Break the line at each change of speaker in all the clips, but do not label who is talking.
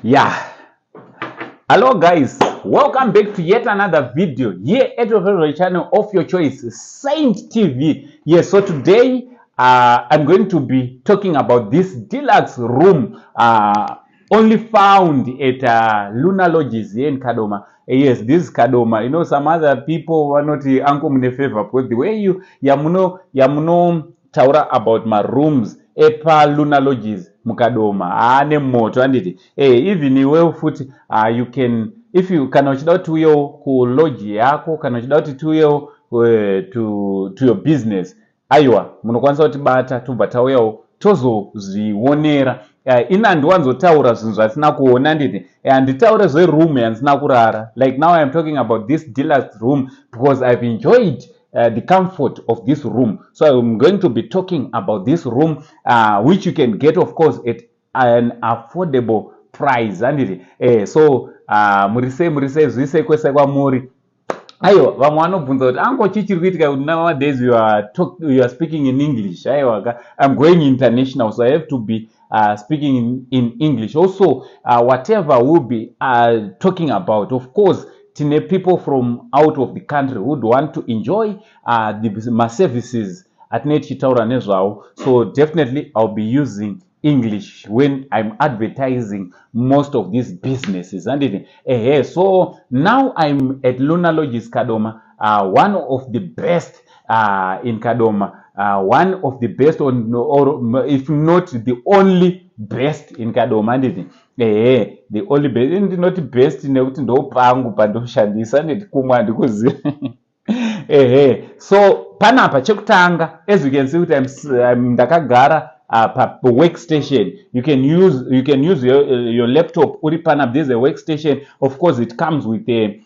Yeah. Hello guys, welcome back to yet another video here at your favorite channel of your choice, Saint TV. Yes, so today I'm going to be talking about this deluxe room only found at Luna Lodges here in Kadoma. Yes, this is Kadoma. You know, some other people are not uncle in favor, but the way yamuno taura about my rooms PaLuna Lodges mukadoma ane moto anditi even iwewe futi you can if you kana uchida kuti uyewo kulodge yako kana uchida kuti tiuyewo to your business aiwa munokwanisa kutibata tobva tauyawo tozozvionera ini handiwanzotaura zvinhu zvatisina kuona nditi handitaure zveroom yandisina kurara like now I'm talking about this deluxe room because I've enjoyed the comfort of this room. So I'm going to be talking about this room which you can get of course at an affordable price so murise zvise kwese kwamuri aiwa vamwe vanobvunza kuti ango chichiri kuitika kuti nowadays you are speaking in English aiwa I'm going international so I have to be speaking in English also whatever we'll be talking about of course tine people from out of the country would want to enjoy my services atine tichitaura nezvavo so definitely I'll be using English when I'm advertising most of these businesses so now I'm at Luna Lodges Kadoma, one of the best in Kadoma, one of the best or if not the only best in Kadoma the only best not best nekuti ndopangu pandoshandisa nditi kumwe handikuziva so panapa chekutanga as you can see kuti ndakagara workstation. You can use your laptop uri panapa. There's a workstation. Of course it comes with a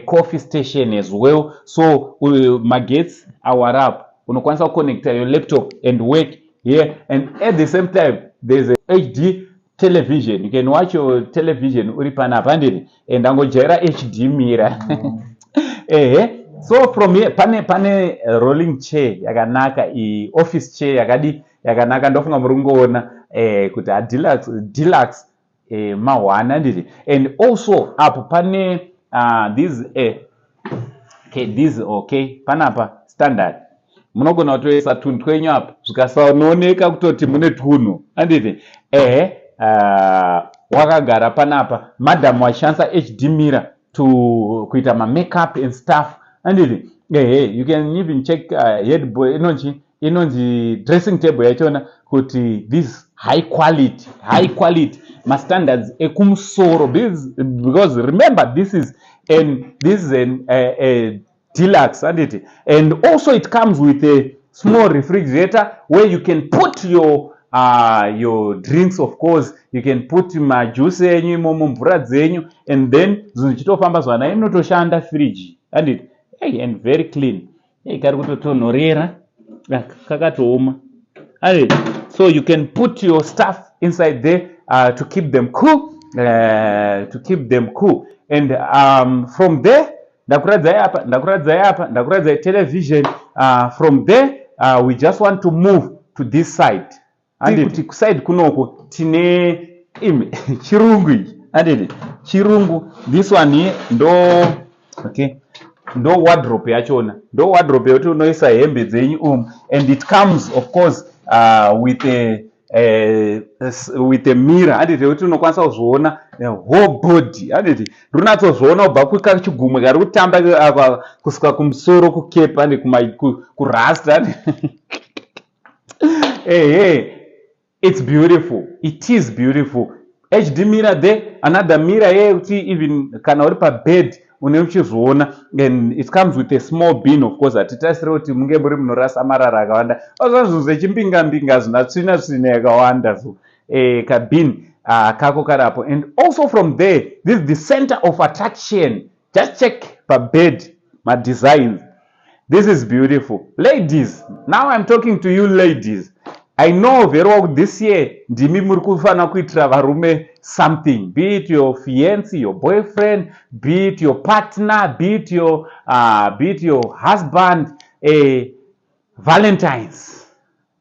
coffee station as well, so magetsi awara unokwanisa connect your laptop and work here, and at the same time there's a HD television. You can watch your television uri panapa and angojaira HD mirror so from here pane rolling chair yakanaka office chair yakanaka ndofunga muri kungoona kuti deluxe mahwana and also apo pane this okay panapa standard munogona kutoisa tunhu twenyu apa zvikasanooneka kutoti mune tunhu wakagara panapa madam wachishandisa HD mirror to kuita makeup and stuff you can even check headboard inonzi dressing table yachona kuti this high quality my standards ekumusoro because remember this is a deluxe and also it comes with a small refrigerator where you can put your drinks. Of course you can put majuice enyu imomo mvura dzenyu and then zvinhu chitofamba zvanai inotoshanda fridge and very clean kari kutotonhorera kakatooma so you can put your stuff inside there to keep them cool and from there ndakuradzai television from there we just want to move to this side kuti kuside kunoko tine chirungu this one here ndo wardrobe yachona yekuti unoisa hembe dzenyu and it comes of course with a mirror yekuti unokwanisa kuzviona whole body runatsozviona kubva kukachigumwe kari kutamba kusvika kumusoro kukepa kurasta it's beautiful. It is beautiful. HD mirror there, another mirror here, even kana uri pabed uneuchizviona, and it comes with a small bin of course atitasire kuti munge muri munorasa marara akawanda zvinhu zvechimbinga zvinatsvina yakawanda so kabin kako karapo. And also from there this is the center of attraction. Just check pabed my designs. This is beautiful. Ladies, now I'm talking to you ladies. I know very well this year ndimi muri kufana kuitira varume something, be it your fiancé, your boyfriend, be it your partner, be it your husband, Valentine's.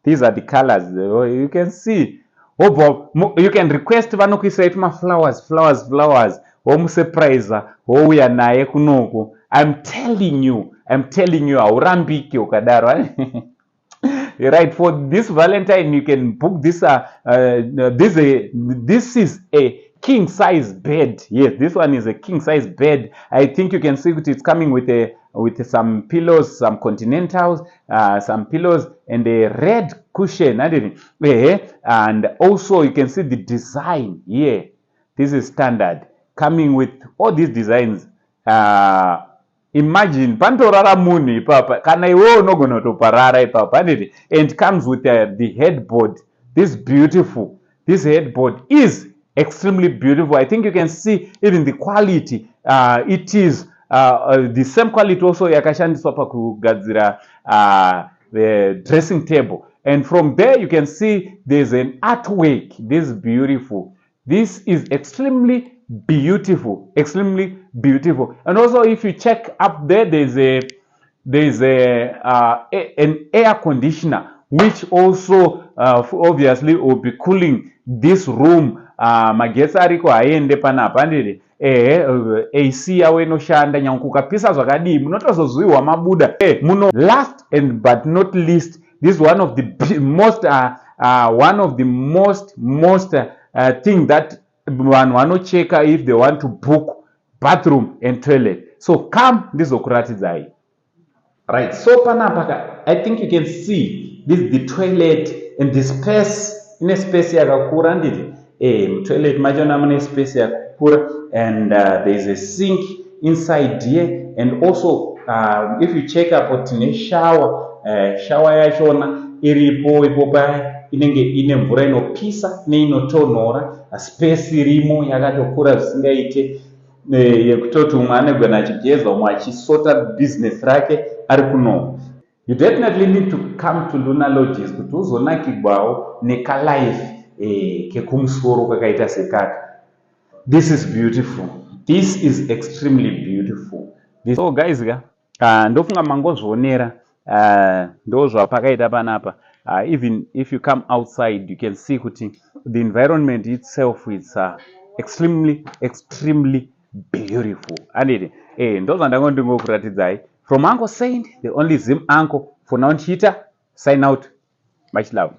These are the colors you can see. You can request vanokuisira ituma flowers womusurprise wouya naye kunoku. I'm telling you haurambiki ukadaro. Right, for this Valentine you can book this this is a king size bed. Yes, this one is a king size bed. I think you can see that it's coming with some pillows, some continentals, some pillows, and a red cushion, and also you can see the design here. This is standard, coming with all these designs. Imagine pantorara munhu ipapa kana iwewe unogona kutoparara ipapa, and comes with the headboard. This headboard is extremely beautiful. I think you can see even the quality. It is the same quality also yakashandiswa pakugadzira the dressing table, and from there you can see there's an artwork. This is beautiful. This is extremely beautiful, and also if you check up there, there's an air conditioner which also obviously will be cooling this room. Magetsi ariko haende panapa ndiri AC yawo inoshanda nyange kukapisa zvakadii munotozozviwa mabuda muno. Last and but not least, this is one of the most thing that vanhu vanocheka if they want to book bathroom and toilet. So come ndizokuratidzai. Right, so panapa I think you can see this the toilet and the space. Ine space yakakura ndiri toilet machona mune space yakakura, and there is a sink inside here, and also if you check up tine shower yachona iripo ipopa inenge ine mvura inopisa neinotonhora. Space irimo yakatokura zvisingaite yekutoti umwe anogona achigeza umwe achisota business rake ari kuno. You definitely need to come to Luna Lodges kuti uzonakirwawo nekalife kekumusoro kwakaita sekaka. This is beautiful. This is extremely beautiful. So guys, ndofunga mangozvionera ndo zvapakaita panapa. Even if you come outside, you can see kuti the environment itself is extremely beautiful. And ndo zvandango ndingokuratidzai. From Uncle Saint, the only Zim Uncle, for now, Cheetah, sign out. Much love.